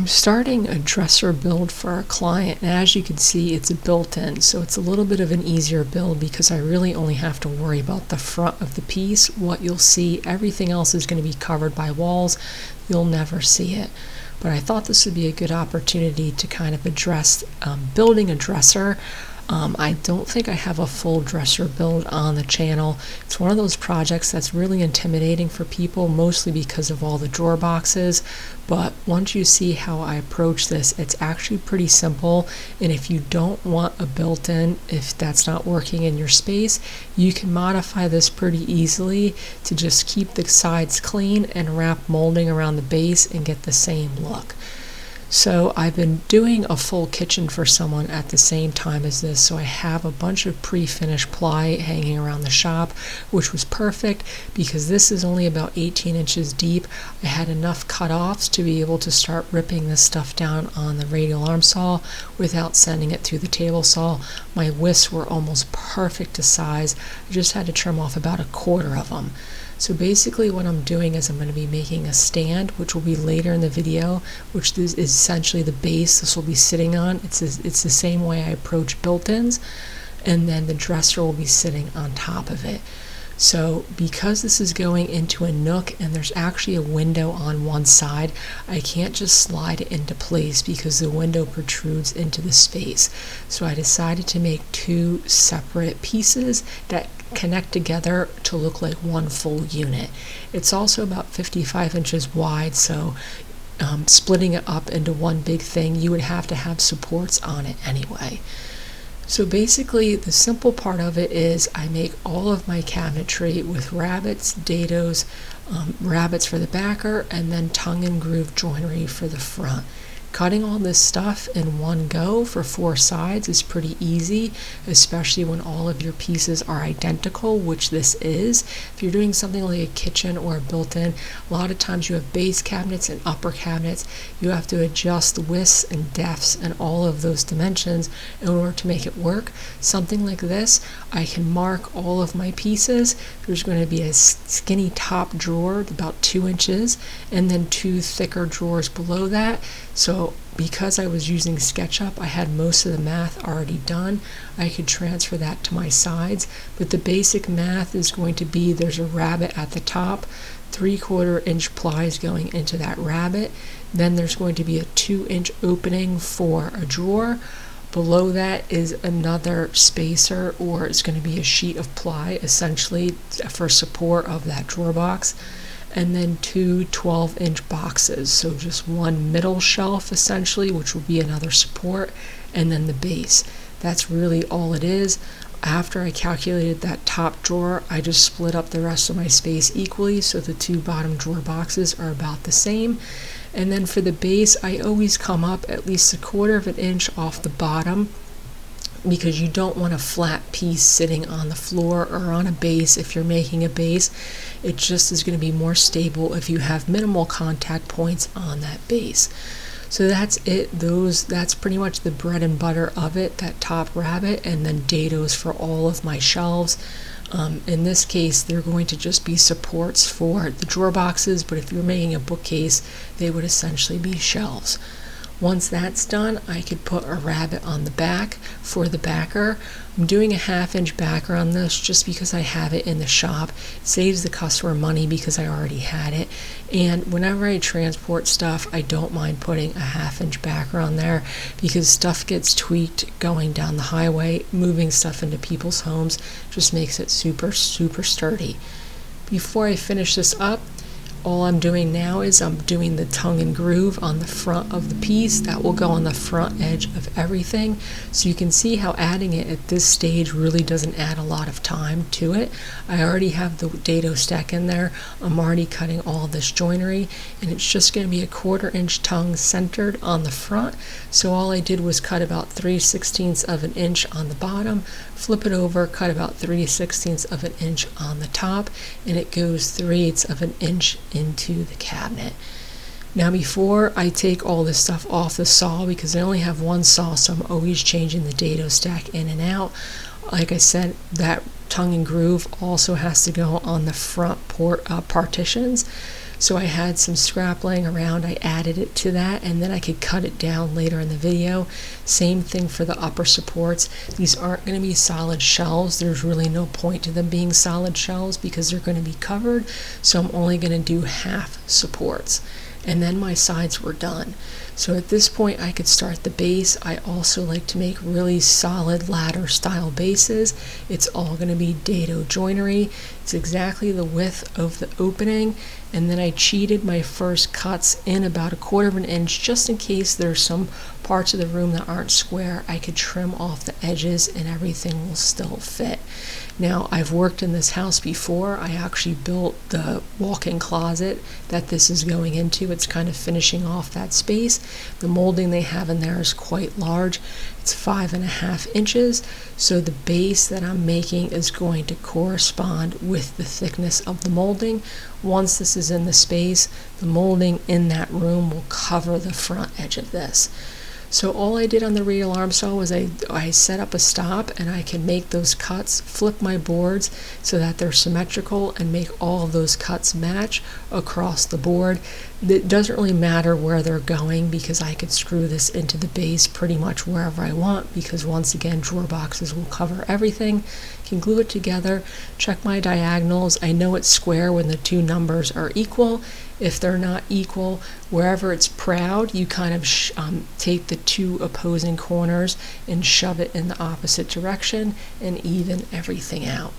I'm starting a dresser build for a client, and as you can see, it's a built-in, so it's a little bit of an easier build because I really only have to worry about the front of the piece. What you'll see, everything else is going to be covered by walls. You'll never see it. But I thought this would be a good opportunity to kind of address building a dresser. I don't think I have a full dresser build on the channel. It's one of those projects that's really intimidating for people, mostly because of all the drawer boxes. But once you see how I approach this, it's actually pretty simple. And if you don't want a built-in, if that's not working in your space, you can modify this pretty easily to just keep the sides clean and wrap molding around the base and get the same look. So I've been doing a full kitchen for someone at the same time as this, so I have a bunch of pre-finished ply hanging around the shop, which was perfect because this is only about 18 inches deep. I had enough cut-offs to be able to start ripping this stuff down on the radial arm saw without sending it through the table saw. My whisks were almost perfect to size. I just had to trim off about a quarter of them. So basically what I'm doing is I'm going to be making a stand, which will be later in the video, which is essentially the base this will be sitting on. It's the same way I approach built-ins, and then the dresser will be sitting on top of it. So because this is going into a nook and there's actually a window on one side, I can't just slide it into place because the window protrudes into the space. So I decided to make two separate pieces that connect together to look like one full unit. It's also about 55 inches wide, so splitting it up into one big thing, you would have to have supports on it anyway. So basically the simple part of it is I make all of my cabinetry with rabbets, dados, rabbets for the backer, and then tongue and groove joinery for the front. Cutting all this stuff in one go for 4 sides is pretty easy, especially when all of your pieces are identical, which this is. If you're doing something like a kitchen or a built-in, a lot of times you have base cabinets and upper cabinets. You have to adjust the widths and depths and all of those dimensions in order to make it work. Something like this, I can mark all of my pieces. There's going to be a skinny top drawer about 2 inches and then 2 thicker drawers below that. So because I was using SketchUp, I had most of the math already done. I could transfer that to my sides, but the basic math is going to be there's a rabbet at the top, 3/4 inch plies going into that rabbet, then there's going to be a 2-inch opening for a drawer. Below that is another spacer, or it's going to be a sheet of ply essentially for support of that drawer box. And then 2 12-inch boxes, so just one middle shelf essentially, which will be another support, and then the base. That's really all it is. After I calculated that top drawer, I just split up the rest of my space equally, so the 2 bottom drawer boxes are about the same. And then for the base, I always come up at least 1/4 inch off the bottom, because you don't want a flat piece sitting on the floor or on a base. If you're making a base, it just is going to be more stable if you have minimal contact points on that base. So that's it. That's pretty much the bread and butter of it, that top rabbet, and then dados for all of my shelves. In this case, they're going to just be supports for the drawer boxes, but if you're making a bookcase, they would essentially be shelves. Once that's done, I could put a rabbet on the back for the backer. I'm doing a 1/2 inch backer on this just because I have it in the shop. It saves the customer money because I already had it. And whenever I transport stuff, I don't mind putting a 1/2 inch backer on there because stuff gets tweaked going down the highway. Moving stuff into people's homes just makes it super, super sturdy. Before I finish this up, all I'm doing now is I'm doing the tongue and groove on the front of the piece. That will go on the front edge of everything. So you can see how adding it at this stage really doesn't add a lot of time to it. I already have the dado stack in there. I'm already cutting all this joinery, and it's just going to be a 1/4 inch tongue centered on the front. So all I did was cut about 3/16 of an inch on the bottom, flip it over, cut about 3/16 of an inch on the top, and it goes 3/8 of an inch into the cabinet. Now before I take all this stuff off the saw, because I only have one saw, so I'm always changing the dado stack in and out. Like I said, that tongue and groove also has to go on the front partitions. So I had some scrap laying around, I added it to that, and then I could cut it down later in the video. Same thing for the upper supports. These aren't going to be solid shelves. There's really no point to them being solid shelves because they're going to be covered, so I'm only going to do half supports. And then my sides were done. So at this point I could start the base. I also like to make really solid ladder style bases. It's all going to be dado joinery. It's exactly the width of the opening, and then I cheated my first cuts in about 1/4 of an inch just in case there's some parts of the room that aren't square. I could trim off the edges and everything will still fit. Now, I've worked in this house before. I actually built the walk-in closet that this is going into. It's kind of finishing off that space. The molding they have in there is quite large. It's 5.5 inches, so the base that I'm making is going to correspond with the thickness of the molding. Once this is in the space, the molding in that room will cover the front edge of this. So all I did on the radial arm saw was I set up a stop, and I can make those cuts, flip my boards so that they're symmetrical, and make all of those cuts match across the board. It doesn't really matter where they're going because I could screw this into the base pretty much wherever I want, because once again drawer boxes will cover everything. Can glue it together, check my diagonals. I know it's square when the two numbers are equal. If they're not equal, wherever it's proud, you kind of take the two opposing corners and shove it in the opposite direction and even everything out.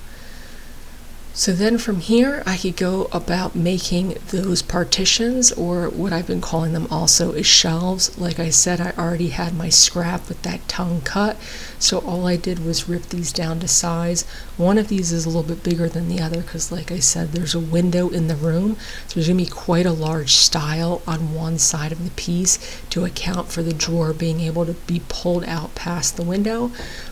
So then from here, I could go about making those partitions, or what I've been calling them also is shelves. Like I said, I already had my scrap with that tongue cut, so all I did was rip these down to size. One of these is a little bit bigger than the other because, like I said, there's a window in the room, so there's going to be quite a large stile on one side of the piece to account for the drawer being able to be pulled out past the window.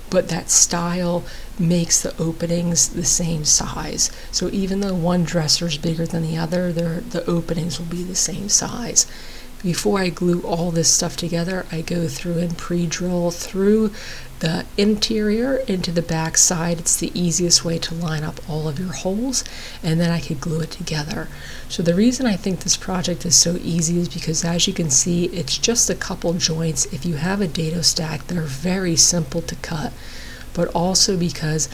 But that stile makes the openings the same size. So even though one dresser is bigger than the other, the openings will be the same size. Before I glue all this stuff together, I go through and pre-drill through the interior into the back side. It's the easiest way to line up all of your holes, and then I could glue it together. So the reason I think this project is so easy is because, as you can see, it's just a couple joints. If you have a dado stack, they're very simple to cut, but also because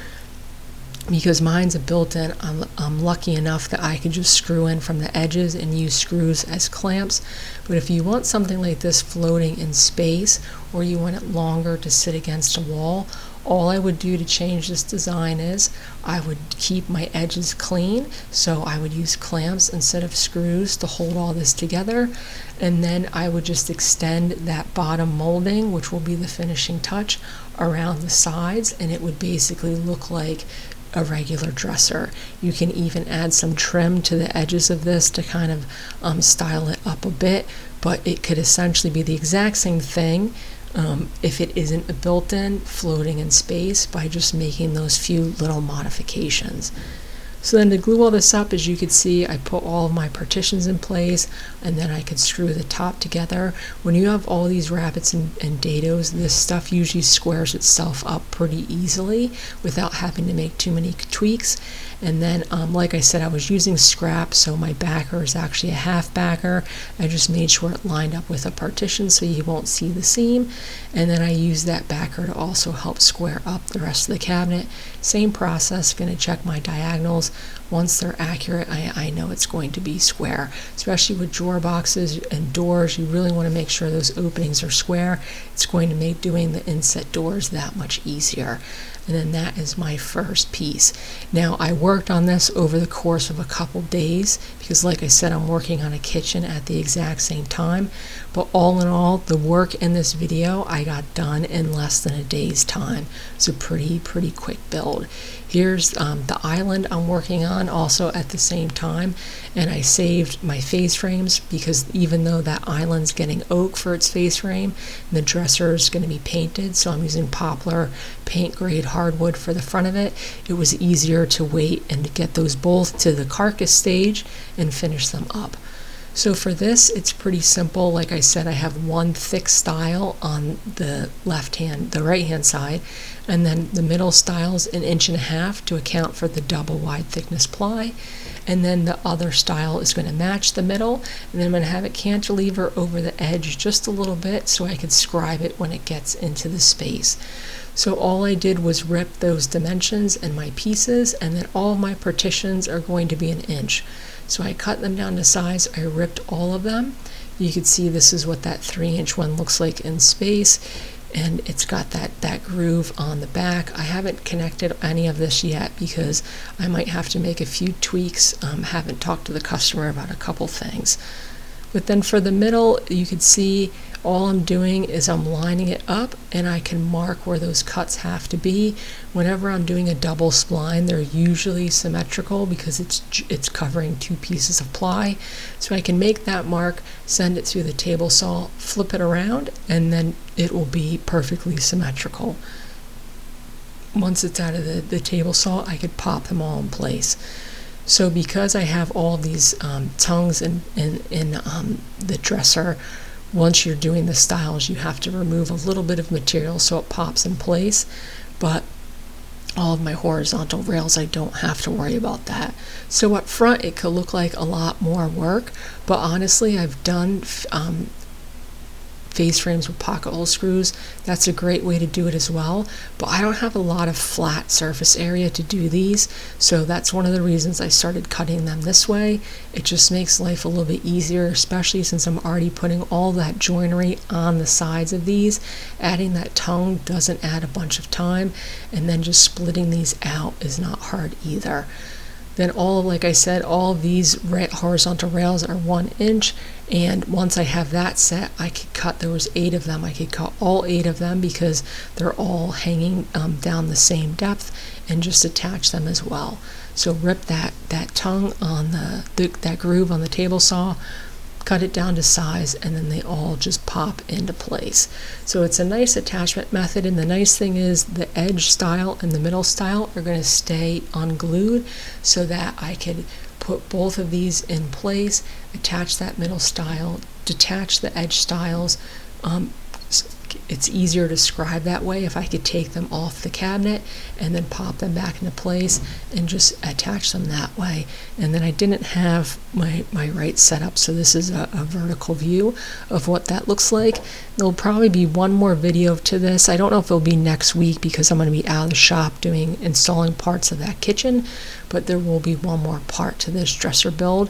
mine's a built-in, I'm lucky enough that I can just screw in from the edges and use screws as clamps. But if you want something like this floating in space, or you want it longer to sit against a wall, all I would do to change this design is I would keep my edges clean, so I would use clamps instead of screws to hold all this together, and then I would just extend that bottom molding, which will be the finishing touch, around the sides, and it would basically look like a regular dresser. You can even add some trim to the edges of this to kind of style it up a bit, but it could essentially be the exact same thing if it isn't a built-in floating in space, by just making those few little modifications. So then to glue all this up, as you can see, I put all of my partitions in place, and then I could screw the top together. When you have all these rabbits and dados, this stuff usually squares itself up pretty easily without having to make too many tweaks. And then, like I said, I was using scrap, so my backer is actually a half backer. I just made sure it lined up with a partition so you won't see the seam. And then I used that backer to also help square up the rest of the cabinet. Same process, going to check my diagonals. Once they're accurate, I know it's going to be square. Especially with drawer boxes and doors, you really want to make sure those openings are square. It's going to make doing the inset doors that much easier. And then that is my first piece. Now, I worked on this over the course of a couple days because, like I said, I'm working on a kitchen at the exact same time. But all in all, the work in this video I got done in less than a day's time. It's a pretty quick build. Here's the island I'm working on also at the same time, and I saved my face frames because even though that island's getting oak for its face frame, the dresser is going to be painted, so I'm using poplar paint grade hardwood for the front of it. It was easier to wait and to get those both to the carcass stage and finish them up. So for this, it's pretty simple. Like I said, I have one thick stile on the right hand side, and then the middle stile is 1.5 inches to account for the double wide thickness ply. and then the other style is going to match the middle, and then I'm going to have it cantilever over the edge just a little bit so I can scribe it when it gets into the space. So all I did was rip those dimensions and my pieces, and then all my partitions are going to be 1 inch. So I cut them down to size, I ripped all of them. You can see this is what that 3-inch one looks like in space, and it's got that groove on the back. I haven't connected any of this yet because I might have to make a few tweaks. Haven't talked to the customer about a couple things. But then for the middle, you can see all I'm doing is I'm lining it up, and I can mark where those cuts have to be. Whenever I'm doing a double spline, they're usually symmetrical because it's covering 2 pieces of ply. So I can make that mark, send it through the table saw, flip it around, and then it will be perfectly symmetrical. Once it's out of the table saw, I could pop them all in place. So because I have all these tongues in the dresser, once you're doing the styles, you have to remove a little bit of material so it pops in place. But all of my horizontal rails, I don't have to worry about that. So up front, it could look like a lot more work, but honestly, I've done face frames with pocket hole screws. That's a great way to do it as well, but I don't have a lot of flat surface area to do these, so that's one of the reasons I started cutting them this way. It just makes life a little bit easier, especially since I'm already putting all that joinery on the sides of these. Adding that tongue doesn't add a bunch of time, and then just splitting these out is not hard either. Then like I said, all of these horizontal rails are 1 inch, and once I have that set, I could cut, there was 8 of them, I could cut all 8 of them because they're all hanging down the same depth, and just attach them as well. So rip that tongue on that groove on the table saw, cut it down to size, and then they all just pop into place. So it's a nice attachment method, and the nice thing is the edge style and the middle style are going to stay unglued, so that I could put both of these in place, attach that middle style, detach the edge styles. It's easier to scribe that way if I could take them off the cabinet and then pop them back into place and just attach them that way. And then I didn't have my right setup, so this is a vertical view of what that looks like. There'll probably be one more video to this. I don't know if it'll be next week because I'm going to be out of the shop installing parts of that kitchen, but there will be one more part to this dresser build.